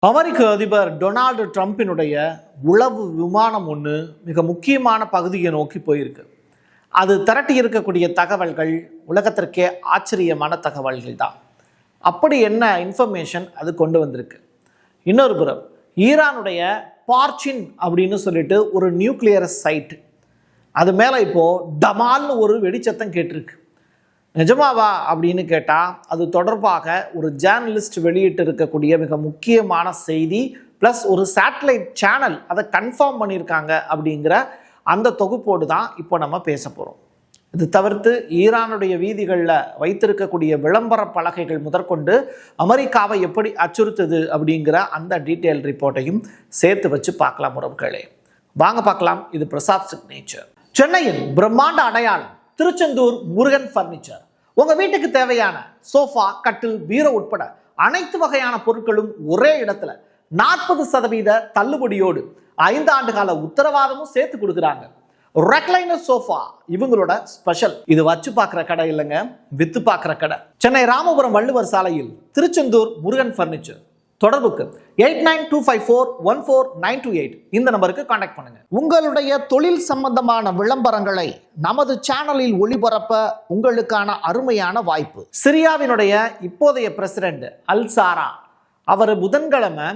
அமெரிக்க அதிபர் டொனால்டு ட்ரம்பினுடைய உளவு விமானம் ஒன்று மிக முக்கியமான பகுதியை நோக்கி போயிருக்கு. அது திரட்டி இருக்கக்கூடிய தகவல்கள் உலகத்திற்கே ஆச்சரியமான தகவல்கள் தான். அப்படி என்ன இன்ஃபர்மேஷன் அது கொண்டு வந்திருக்கு. இன்னொரு புறம் ஈரானுடைய பார்ச்சின் அப்படின்னு சொல்லிட்டு ஒரு நியூக்ளியர் சைட், அது மேலே இப்போது டமால்னு ஒரு வெடிச்சத்தம் கேட்டிருக்கு. நிஜமாவா அப்படின்னு கேட்டால் அது தொடர்பாக ஒரு ஜேர்னலிஸ்ட் வெளியிட்டு இருக்கக்கூடிய மிக முக்கியமான செய்தி ப்ளஸ் ஒரு சேட்டலைட் சேனல் அதை கன்ஃபார்ம் பண்ணியிருக்காங்க அப்படிங்கிற அந்த தொகுப்போடு தான் இப்போ நம்ம பேச போகிறோம். இது தவிர்த்து ஈரானுடைய வீதிகளில் வைத்திருக்கக்கூடிய விளம்பர பலகைகள் முதற்கொண்டு அமெரிக்காவை எப்படி அச்சுறுத்துது அப்படிங்கிற அந்த டீட்டெயில் ரிப்போர்ட்டையும் சேர்த்து வச்சு பார்க்கலாம் உறவுகளே. வாங்க பார்க்கலாம். இது பிரசாத் சிக்னேச்சர். சென்னையின் பிரம்மாண்ட அடையாளம் திருச்செந்தூர் முருகன் பர்னிச்சர். உங்க வீட்டுக்கு தேவையான சோஃபா, கட்டில், பீரோ உட்பட அனைத்து வகையான பொருட்களும் ஒரே இடத்துல 40% தள்ளுபடியோடு 5 ஆண்டு கால உத்தரவாதமும் சேர்த்து கொடுக்குறாங்க. ரெக்லைனர் சோஃபா இவங்களோட ஸ்பெஷல். இது வச்சு பார்க்குற கடை இல்லைங்க, வித்து பார்க்குற கடை. சென்னை ராமபுரம் வள்ளுவர் சாலையில் திருச்செந்தூர் முருகன் பர்னிச்சர். தொடர்புக்கு 8925414928 இந்த நம்பருக்கு கான்டாக்ட் பண்ணுங்க. உங்களுடைய தொழில் சம்பந்தமான விளம்பரங்களை நமது சேனலில் ஒளிபரப்ப உங்களுக்கான அருமையான வாய்ப்பு. சிரியாவினுடைய இப்போதைய பிரசிடென்ட் அல்சாரா அவர் புதன்கிழமை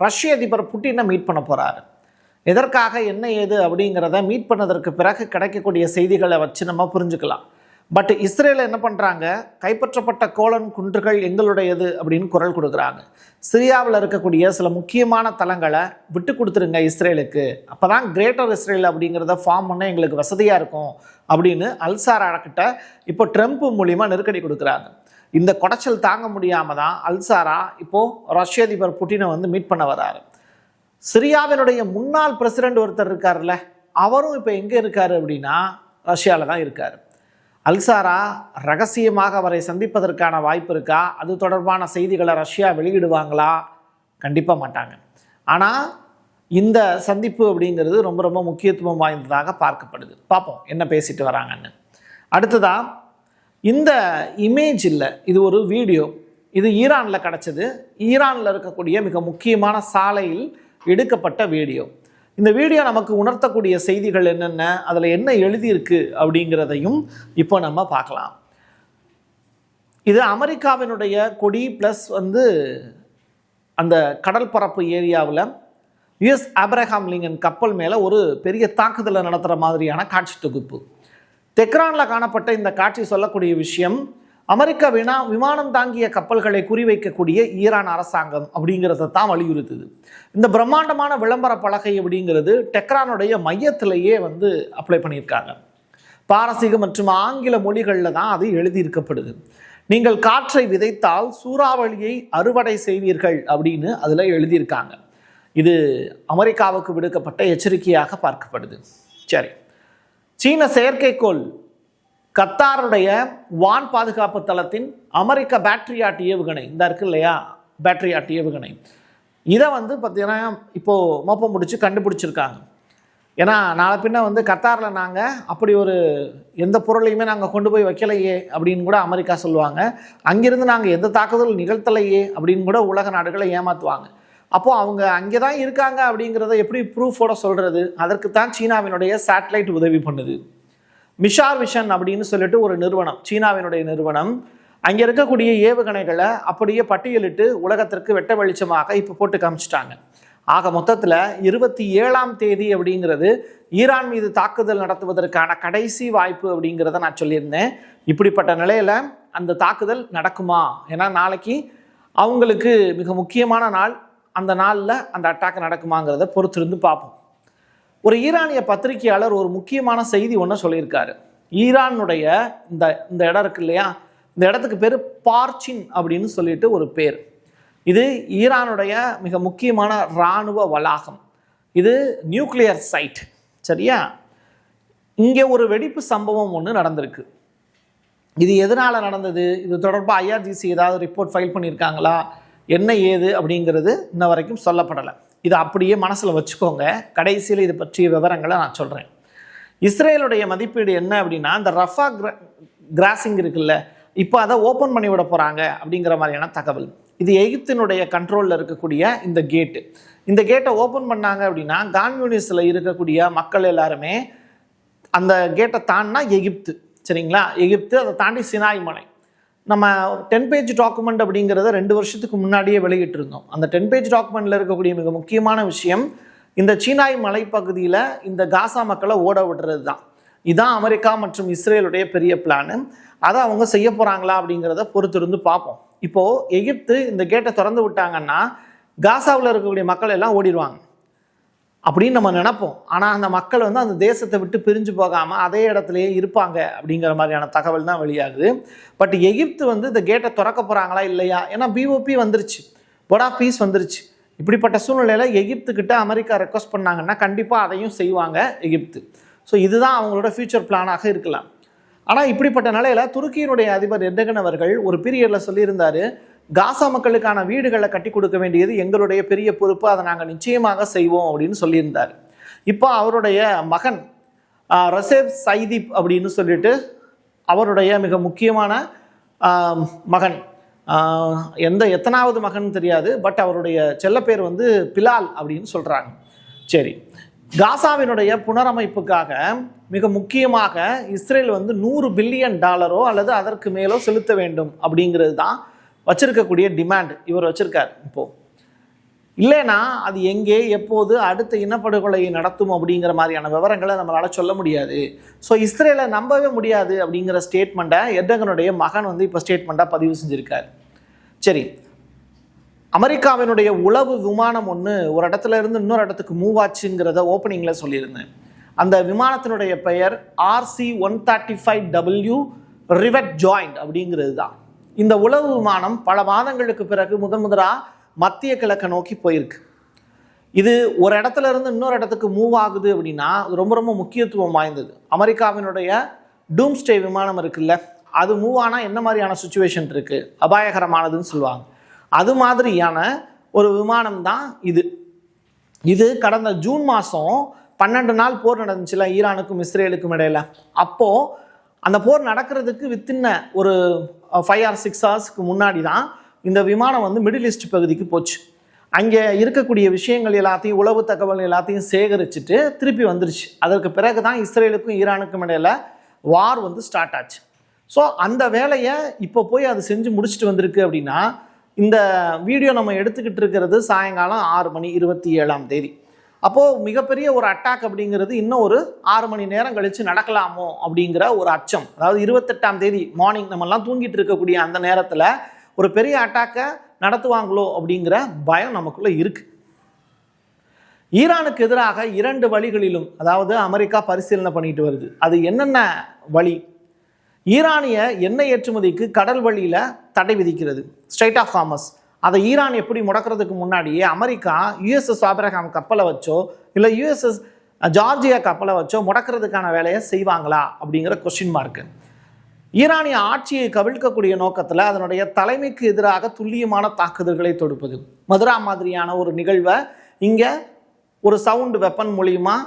ரஷ்ய அதிபர் புட்டினை மீட் பண்ண போறாரு. எதற்காக, என்ன ஏது அப்படிங்கிறத மீட் பண்ணதற்கு பிறகு கிடைக்கக்கூடிய செய்திகளை வச்சு நம்ம புரிஞ்சுக்கலாம். பட் இஸ்ரேல் என்ன பண்ணுறாங்க, கைப்பற்றப்பட்ட கோலன் குன்றுகள் எங்களுடையது அப்படின்னு குரல் கொடுக்குறாங்க. சிரியாவில் இருக்கக்கூடிய சில முக்கியமான தளங்களை விட்டு கொடுத்துருங்க இஸ்ரேலுக்கு, அப்போ தான் கிரேட்டர் இஸ்ரேல் அப்படிங்கிறத ஃபார்ம் பண்ண எங்களுக்கு வசதியாக இருக்கும் அப்படின்னு அல்சாரா கிட்ட இப்போ ட்ரம்ப் மூலிமா நெருக்கடி கொடுக்குறாங்க. இந்த குடைச்சல் தாங்க முடியாமல் தான் அல்சாரா இப்போது ரஷ்ய அதிபர் புட்டினை மீட் பண்ண வராரு. சிரியாவினுடைய முன்னாள் பிரசிடென்ட் ஒருத்தர் இருக்கார்ல, அவரும் இப்போ எங்கே இருக்காரு அப்படின்னா ரஷ்யாவில் தான் இருக்கார். அல்சாரா ரகசியமாக அவரை சந்திப்பதற்கான வாய்ப்பு இருக்கா? அது தொடர்பான செய்திகளை ரஷ்யா வெளியிடுவாங்களா? கண்டிப்பாக மாட்டாங்க. ஆனால் இந்த சந்திப்பு அப்படிங்கிறது ரொம்ப ரொம்ப முக்கியத்துவம் வாய்ந்ததாக பார்க்கப்படுது. பார்ப்போம் என்ன பேசிட்டு வராங்கன்னு. அடுத்ததாக இந்த இமேஜ் இல்லை, இது ஒரு வீடியோ. இது ஈரானில் கிடச்சது. ஈரானில் இருக்கக்கூடிய மிக முக்கியமான சாலையில் எடுக்கப்பட்ட வீடியோ. இந்த வீடியோ நமக்கு உணர்த்தக்கூடிய செய்திகள் என்னென்ன, அதில் என்ன எழுதியிருக்கு அப்படிங்கிறதையும் இப்போ நம்ம பார்க்கலாம். இது அமெரிக்காவினுடைய கொடி ப்ளஸ் அந்த கடல் பரப்பு ஏரியாவில் யுஎஸ் ஆப்ரஹாம் லிங்கன் கப்பல் மேலே ஒரு பெரிய தாக்குதலை நடத்துகிற மாதிரியான காட்சி தொகுப்பு. தெஹ்ரானில் காணப்பட்ட இந்த காட்சி சொல்லக்கூடிய விஷயம், அமெரிக்க விமானம் தாங்கிய கப்பல்களை குறிவைக்கக்கூடிய ஈரான் அரசாங்கம் அப்படிங்கிறத தான் வலியுறுத்துது. இந்த பிரம்மாண்டமான விளம்பர பலகை அப்படிங்கிறது டெஹ்ரானுடைய மையத்திலேயே அப்ளை பண்ணியிருக்காங்க. பாரசீக மற்றும் ஆங்கில மொழிகளில் தான் அது எழுதியிருக்கப்படுது. நீங்கள் காற்றை விதைத்தால் சூறாவளியை அறுவடை செய்வீர்கள் அப்படின்னு அதில் எழுதியிருக்காங்க. இது அமெரிக்காவுக்கு விடுக்கப்பட்ட எச்சரிக்கையாக பார்க்கப்படுது. சரி, சீன செயற்கைக்கோள் கத்தாருடைய வான் பாதுகாப்பு தளத்தின் அமெரிக்க பேட்ரியாட் ஏவுகணை இந்த இருக்கு இல்லையா, பேட்ரியாட் ஏவுகணை, இதை பார்த்தீங்கன்னா இப்போது மோப்பம் முடிச்சு கண்டுபிடிச்சிருக்காங்க. ஏன்னா நாளை பின்ன கத்தாரில் நாங்கள் அப்படி ஒரு எந்த பொருளையுமே நாங்கள் கொண்டு போய் வைக்கலையே அப்படின்னு கூட அமெரிக்கா சொல்லுவாங்க. அங்கிருந்து நாங்கள் எந்த தாக்குதல் நிகழ்த்தலையே அப்படின்னு கூட உலக நாடுகளை ஏமாற்றுவாங்க. அப்போது அவங்க அங்கே தான் இருக்காங்க அப்படிங்கிறத எப்படி ப்ரூஃபோட சொல்கிறது? அதற்கு தான் சீனாவினுடைய சேட்டலைட் உதவி பண்ணுது. மிஷார் விஷன் அப்படின்னு சொல்லிட்டு ஒரு நிறுவனம், சீனாவினுடைய நிறுவனம், அங்கே இருக்கக்கூடிய ஏவுகணைகளை அப்படியே பட்டியலிட்டு உலகத்திற்கு வெட்ட வெளிச்சமாக இப்போ போட்டு காமிச்சிட்டாங்க. ஆக மொத்தத்தில் 27ஆம் தேதி அப்படிங்கிறது ஈரான் மீது தாக்குதல் நடத்துவதற்கான கடைசி வாய்ப்பு அப்படிங்கிறத நான் சொல்லியிருந்தேன். இப்படிப்பட்ட நிலையில் அந்த தாக்குதல் நடக்குமா? ஏன்னா நாளைக்கு அவங்களுக்கு மிக முக்கியமான நாள். அந்த நாளில் அந்த அட்டாக் நடக்குமாங்கிறத பொறுத்திருந்து பார்ப்போம். ஒரு ஈரானிய பத்திரிகையாளர் ஒரு முக்கியமான செய்தி ஒன்று சொல்லியிருக்காரு. ஈரானுடைய இந்த இடம் இருக்கு இல்லையா, இந்த இடத்துக்கு பேர் பார்ச்சின் அப்படின்னு சொல்லிட்டு ஒரு பேர். இது ஈரானுடைய மிக முக்கியமான இராணுவ வளாகம். இது நியூக்ளியர் சைட். சரியா? இங்கே ஒரு வெடிப்பு சம்பவம் ஒன்று நடந்திருக்கு. இது எதனால் நடந்தது, இது தொடர்பாக IRGC ஏதாவது ரிப்போர்ட் ஃபைல் பண்ணியிருக்காங்களா, என்ன ஏது அப்படிங்கிறது இன்ன வரைக்கும் சொல்லப்படலை. இதை அப்படியே மனசில் வச்சுக்கோங்க. கடைசியில் இது பற்றிய விவரங்களை நான் சொல்கிறேன். இஸ்ரேலுடைய மதிப்பீடு என்ன அப்படின்னா, இந்த ரஃபா கிராசிங் இருக்குல்ல, இப்போ அதை ஓப்பன் பண்ணி விட போகிறாங்க அப்படிங்கிற மாதிரியான தகவல். இது எகிப்தினுடைய கண்ட்ரோலில் இருக்கக்கூடிய இந்த கேட்டு. இந்த கேட்டை ஓப்பன் பண்ணாங்க அப்படின்னா கான்யூனிஸில் இருக்கக்கூடிய மக்கள் எல்லாருமே அந்த கேட்டை தாண்டினா எகிப்து, சரிங்களா? எகிப்து, அதை தாண்டி சினாய் மலை. நம்ம 10 பேஜ் டாக்குமெண்ட் அப்படிங்கிறத 2 வருஷத்துக்கு முன்னாடியே வெளியிட்டிருந்தோம். அந்த 10 பேஜ் டாக்குமெண்ட்டில் இருக்கக்கூடிய மிக முக்கியமான விஷயம் இந்த சீனாய் மலைப்பகுதியில் இந்த காசா மக்களை ஓட விடுறது தான். இதுதான் அமெரிக்கா மற்றும் இஸ்ரேலுடைய பெரிய பிளானு. அதை அவங்க செய்ய போகிறாங்களா அப்படிங்கிறத பொறுத்திருந்து பார்ப்போம். இப்போது எகிப்து இந்த கேட்டை திறந்து விட்டாங்கன்னா காசாவில் இருக்கக்கூடிய மக்கள் எல்லாம் ஓடிடுவாங்க அப்படின்னு நம்ம நினைப்போம். ஆனால் அந்த மக்கள் வந்து அந்த தேசத்தை விட்டு பிரிஞ்சு போகாமல் அதே இடத்துலையே இருப்பாங்க அப்படிங்கிற மாதிரியான தகவல் தான் வெளியாகுது. பட் எகிப்து வந்து இந்த கேட்டை திறக்க போகிறாங்களா இல்லையா? ஏன்னா பிஓபி வந்துருச்சு, போர்ட் ஆஃப் பீஸ் வந்துருச்சு. இப்படிப்பட்ட சூழ்நிலையில் எகிப்துக்கிட்ட அமெரிக்கா ரெக்வஸ்ட் பண்ணாங்கன்னா கண்டிப்பாக அதையும் செய்வாங்க எகிப்து. ஸோ இதுதான் அவங்களோட ஃபியூச்சர் பிளானாக இருக்கலாம். ஆனால் இப்படிப்பட்ட நிலையில் துருக்கியினுடைய அதிபர் எர்டகன் அவர்கள் ஒரு பீரியடில் சொல்லியிருந்தார், காசா மக்களுக்கான வீடுகளை கட்டி கொடுக்க வேண்டியது எங்களுடைய பெரிய பொறுப்பு, அதை நாங்கள் நிச்சயமாக செய்வோம் அப்படின்னு சொல்லியிருந்தார். இப்போ அவருடைய மகன் ரசேப் சைதீப் அப்படின்னு சொல்லிட்டு அவருடைய மிக முக்கியமான மகன், எத்தனாவது மகன் தெரியாது, பட் அவருடைய செல்லப்பேர் வந்து பிலால் அப்படின்னு சொல்கிறாங்க. சரி, காசாவினுடைய புனரமைப்புக்காக மிக முக்கியமாக இஸ்ரேல் வந்து $100 பில்லியன் அல்லது அதற்கு மேலோ செலுத்த வேண்டும் அப்படிங்கிறது தான் வச்சிருக்கக்கூடிய டிமாண்ட் இவர் வச்சிருக்கார். இப்போது இல்லைன்னா அது எங்கே எப்போது அடுத்த இனப்படுகொலையை நடத்தும் அப்படிங்கிற மாதிரியான விவரங்களை நம்மளால் சொல்ல முடியாது. ஸோ இஸ்ரேலை நம்பவே முடியாது அப்படிங்கிற ஸ்டேட்மெண்ட்டை எர்டகனுடைய மகன் வந்து இப்போ ஸ்டேட்மெண்ட்டாக பதிவு செஞ்சுருக்கார். சரி, அமெரிக்காவினுடைய உளவு விமானம் ஒன்று ஒரு இடத்துல இருந்து இன்னொரு இடத்துக்கு மூவ் ஆச்சுங்கிறத ஓப்பனிங்கில் சொல்லியிருந்தேன். அந்த விமானத்தினுடைய பெயர் RC-135W ரிவெட் ஜாயிண்ட் அப்படிங்கிறது தான். இந்த உளவு விமானம் பல மாதங்களுக்கு பிறகு முதலாக மத்திய கிழக்கை நோக்கி போயிருக்கு. இது ஒரு இடத்துல இருந்து இன்னொரு இடத்துக்கு மூவ் ஆகுது அப்படின்னா ரொம்ப ரொம்ப முக்கியத்துவம் வாய்ந்தது. அமெரிக்காவினுடைய டூம்ஸ்டே விமானம் இருக்குல்ல, அது மூவ் ஆனால் என்ன மாதிரியான சுச்சுவேஷன் இருக்குது, அபாயகரமானதுன்னு சொல்லுவாங்க. அது மாதிரியான ஒரு விமானம் தான் இது. இது கடந்த ஜூன் மாதம் 12 நாள் போர் நடந்துச்சுல ஈரானுக்கும் இஸ்ரேலுக்கும் இடையில. அப்போது அந்த போர் நடக்கிறதுக்கு வித்தின் ஒரு 5 or 6 ஹவர்ஸ்க்கு முன்னாடி தான் இந்த விமானம் வந்து மிடில் ஈஸ்ட் பகுதிக்கு போச்சு. அங்கே இருக்கக்கூடிய விஷயங்கள் எல்லாத்தையும், உளவு தகவல் எல்லாத்தையும் சேகரிச்சுட்டு திருப்பி வந்துருச்சு. அதற்கு பிறகு தான் இஸ்ரேலுக்கும் ஈரானுக்கும் இடையில வார் வந்து ஸ்டார்ட் ஆச்சு. ஸோ அந்த வேலையை இப்போ போய் அது செஞ்சு முடிச்சுட்டு வந்திருக்கு. அப்படின்னா இந்த வீடியோ நம்ம எடுத்துக்கிட்டு இருக்கிறது சாயங்காலம் 6:27. அப்போது மிகப்பெரிய ஒரு அட்டாக் அப்படிங்கிறது இன்னும் ஒரு 6 மணி நேரம் கழித்து நடக்கலாமோ அப்படிங்கிற ஒரு அச்சம். அதாவது 28 மார்னிங் நம்மெல்லாம் தூங்கிட்டு இருக்கக்கூடிய அந்த நேரத்தில் ஒரு பெரிய அட்டாக்கை நடத்துவாங்களோ அப்படிங்கிற பயம் நமக்குள்ளே இருக்குது. ஈரானுக்கு எதிராக 2 வழிகளிலும் அதாவது அமெரிக்கா பரிசீலனை பண்ணிட்டு வருது. அது என்னென்ன வழி? ஈரானிய எண்ணெய் ஏற்றுமதிக்கு கடல் வழியில் தடை விதிக்கிறது, ஸ்ட்ரைட் ஆஃப் ஹார்மஸ். அதை ஈரான் எப்படி முடக்கிறதுக்கு முன்னாடியே அமெரிக்கா USS ஆபிரகாம் கப்பலை வச்சோ இல்லை USS ஜார்ஜியா கப்பலை வச்சோ முடக்கிறதுக்கான வேலையை செய்வாங்களா அப்படிங்கிற கொஸ்டின் மார்க்கு. ஈரானிய ஆட்சியை கவிழ்க்கக்கூடிய நோக்கத்தில் அதனுடைய தலைமைக்கு எதிராக துல்லியமான தாக்குதல்களை தொடுப்பது, மதுரா மாதிரியான ஒரு நிகழ்வை இங்கே ஒரு சவுண்ட் வெப்பன் மூலியமா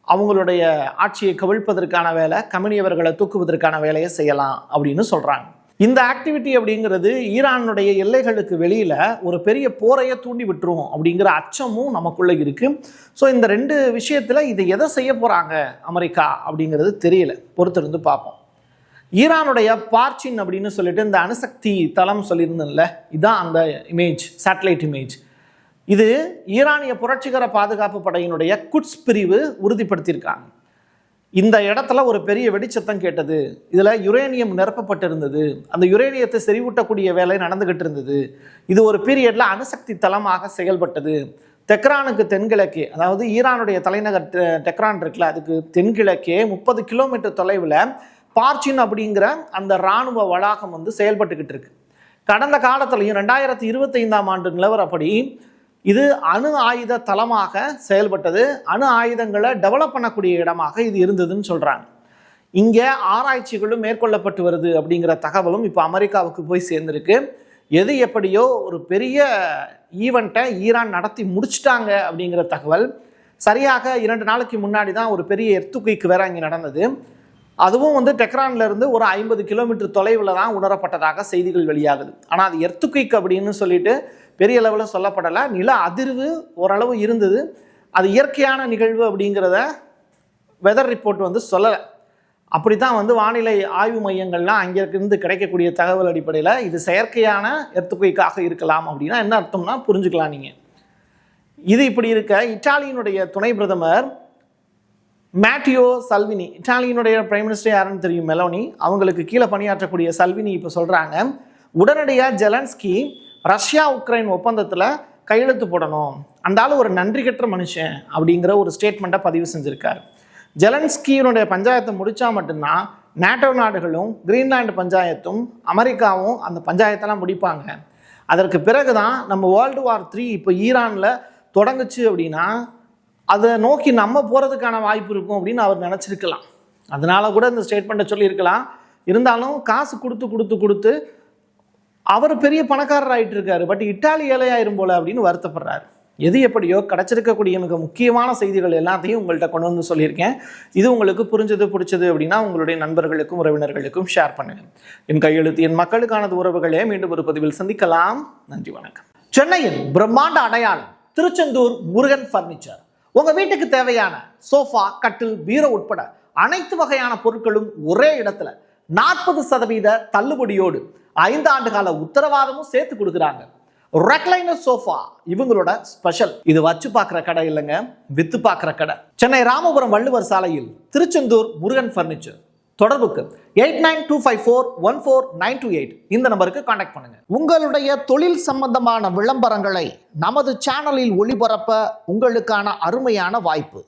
அவங்களுடைய ஆட்சியை கவிழ்ப்பதற்கான வேலை, கம்யூனியவர்களை தூக்குவதற்கான வேலையை செய்யலாம் அப்படின்னு சொல்கிறாங்க. இந்த ஆக்டிவிட்டி அப்படிங்கிறது ஈரானுடைய எல்லைகளுக்கு வெளியில் ஒரு பெரிய போரையை தூண்டி விட்டுரும் அப்படிங்கிற அச்சமும் நமக்குள்ளே இருக்குது. ஸோ இந்த 2 விஷயத்தில் இதை எதை செய்ய போகிறாங்க அமெரிக்கா அப்படிங்கிறது தெரியல, பொறுத்திருந்து பார்ப்போம். ஈரானுடைய பார்ச்சின் அப்படின்னு சொல்லிட்டு இந்த அணுசக்தி தளம் சொல்லியிருந்தேன்ல, இதுதான் அந்த இமேஜ், சேட்டலைட் இமேஜ். இது ஈரானிய புரட்சிகர பாதுகாப்பு படையினுடைய குட்ஸ் பிரிவு உறுதிப்படுத்தியிருக்காங்க. இந்த இடத்துல ஒரு பெரிய வெடிச்சத்தம் கேட்டது, இதில் யுரேனியம் நிரப்பப்பட்டிருந்தது, அந்த யுரேனியத்தை செறிவூட்டக்கூடிய வேலை நடந்துகிட்டு இருந்தது. இது ஒரு பீரியட்ல அணுசக்தி தளமாக செயல்பட்டது. தெஹ்ரானுக்கு தென்கிழக்கே, அதாவது ஈரானுடைய தலைநகர் டெஹ்ரான் இருக்குல்ல, அதுக்கு தென்கிழக்கே 30 கிலோமீட்டர் தொலைவில் பார்ச்சின் அப்படிங்கிற அந்த இராணுவ வளாகம் வந்து செயல்பட்டுக்கிட்டு இருக்கு. கடந்த காலத்திலையும் 2025 நிலவரப்படி இது அணு ஆயுத தளமாக செயல்பட்டது, அணு ஆயுதங்களை டெவலப் பண்ணக்கூடிய இடமாக இது இருந்ததுன்னு சொல்கிறாங்க. இங்கே ஆராய்ச்சிகளும் மேற்கொள்ளப்பட்டு வருது அப்படிங்கிற தகவலும் இப்போ அமெரிக்காவுக்கு போய் சேர்ந்துருக்கு. எது எப்படியோ ஒரு பெரிய ஈவெண்ட்டை ஈரான் நடத்தி முடிச்சிட்டாங்க அப்படிங்கிற தகவல். சரியாக 2 நாளைக்கு முன்னாடி தான் ஒரு பெரிய எர்த்துக்குவிக் வேற இங்கே நடந்தது. அதுவும் வந்து டெக்ரான்ல இருந்து ஒரு 50 கிலோமீட்டர் தொலைவில் தான் உணரப்பட்டதாக செய்திகள் வெளியாகுது. ஆனால் அது எர்த்துக்விக் அப்படின்னு சொல்லிட்டு பெரிய அளவில் சொல்லப்படலை. நில அதிர்வு ஓரளவு இருந்தது. அது இயற்கையான நிகழ்வு அப்படிங்கிறத வெதர் ரிப்போர்ட் வந்து சொல்லலை. அப்படி தான் வந்து வானிலை ஆய்வு மையங்கள்லாம் அங்கிருந்து கிடைக்கக்கூடிய தகவல் அடிப்படையில் இது செயற்கையான எர்த்துக்விக்காக இருக்கலாம். அப்படின்னா என்ன அர்த்தம்னா புரிஞ்சுக்கலாம் நீங்கள். இது இப்படி இருக்க இத்தாலியினுடைய துணை பிரதமர் மேட்டியோ சல்வினி, இத்தாலியினுடைய பிரைம் மினிஸ்டர் யாருன்னு தெரியும், மெலோனி, அவங்களுக்கு கீழே பணியாற்றக்கூடிய சல்வினி இப்போ சொல்கிறாங்க, உடனடியாக ஜெலன்ஸ்கி ரஷ்யா உக்ரைன் ஒப்பந்தத்தில் கையெழுத்து போடணும், அந்த ஆள் ஒரு நன்றி கெட்ட மனுஷன் அப்படிங்கிற ஒரு ஸ்டேட்மெண்ட்டை பதிவு செஞ்சுருக்காரு. ஜெலன்ஸ்கியினுடைய பஞ்சாயத்தை முடித்தா மட்டும்தான் நேட்டோ நாடுகளும் கிரீன்லாந்து பஞ்சாயத்தும் அமெரிக்காவும் அந்த பஞ்சாயத்தெல்லாம் முடிப்பாங்க. அதற்கு பிறகு தான் நம்ம வேர்ல்டு வார் 3 இப்போ ஈரானில் தொடங்குச்சு அப்படின்னா அதை நோக்கி நம்ம போகிறதுக்கான வாய்ப்பு இருக்கும் அப்படின்னு அவர் நினச்சிருக்கலாம். அதனால கூட இந்த ஸ்டேட்மெண்ட்டை சொல்லியிருக்கலாம். இருந்தாலும் காசு கொடுத்து அவர் பெரிய பணக்காரர் ஆகிட்டு இருக்காரு, பட் இட்டாலி ஏழையாயிரும் போல அப்படின்னு வருத்தப்படுறாரு. எது எப்படியோ கிடைச்சிருக்கக்கூடிய மிக முக்கியமான செய்திகள் எல்லாத்தையும் உங்கள்கிட்ட கொண்டு வந்து சொல்லியிருக்கேன். இது உங்களுக்கு புரிஞ்சது பிடிச்சது அப்படின்னா உங்களுடைய நண்பர்களுக்கும் உறவினர்களுக்கும் ஷேர் பண்ணுங்கள். என் கையெழுத்து என் மக்களுக்கானது உறவுகளே. மீண்டும் ஒரு பதிவில் சந்திக்கலாம். நன்றி, வணக்கம். சென்னையின் பிரம்மாண்ட அடையாளம் திருச்செந்தூர் முருகன் பர்னிச்சர். உங்க வீட்டுக்கு தேவையான சோஃபா, கட்டில், பீரோ உட்பட அனைத்து வகையான பொருட்களும் ஒரே இடத்துல 40% தள்ளுபடியோடு 5 ஆண்டு கால உத்தரவாதமும் சேர்த்து கொடுக்குறாங்க. ரெக்லைனர் சோஃபா இவங்களோட ஸ்பெஷல். இது வச்சு பார்க்குற கடை இல்லைங்க, வித்து பார்க்குற கடை. சென்னை ராமபுரம் வள்ளுவர் சாலையில் திருச்செந்தூர் முருகன் பர்னிச்சர். தொடர்புக்கு 8925414928 இந்த நம்பருக்கு கான்டாக்ட் பண்ணுங்க. உங்களுடைய தொழில் சம்பந்தமான விளம்பரங்களை நமது சேனலில் ஒளிபரப்ப உங்களுக்கான அருமையான வாய்ப்பு.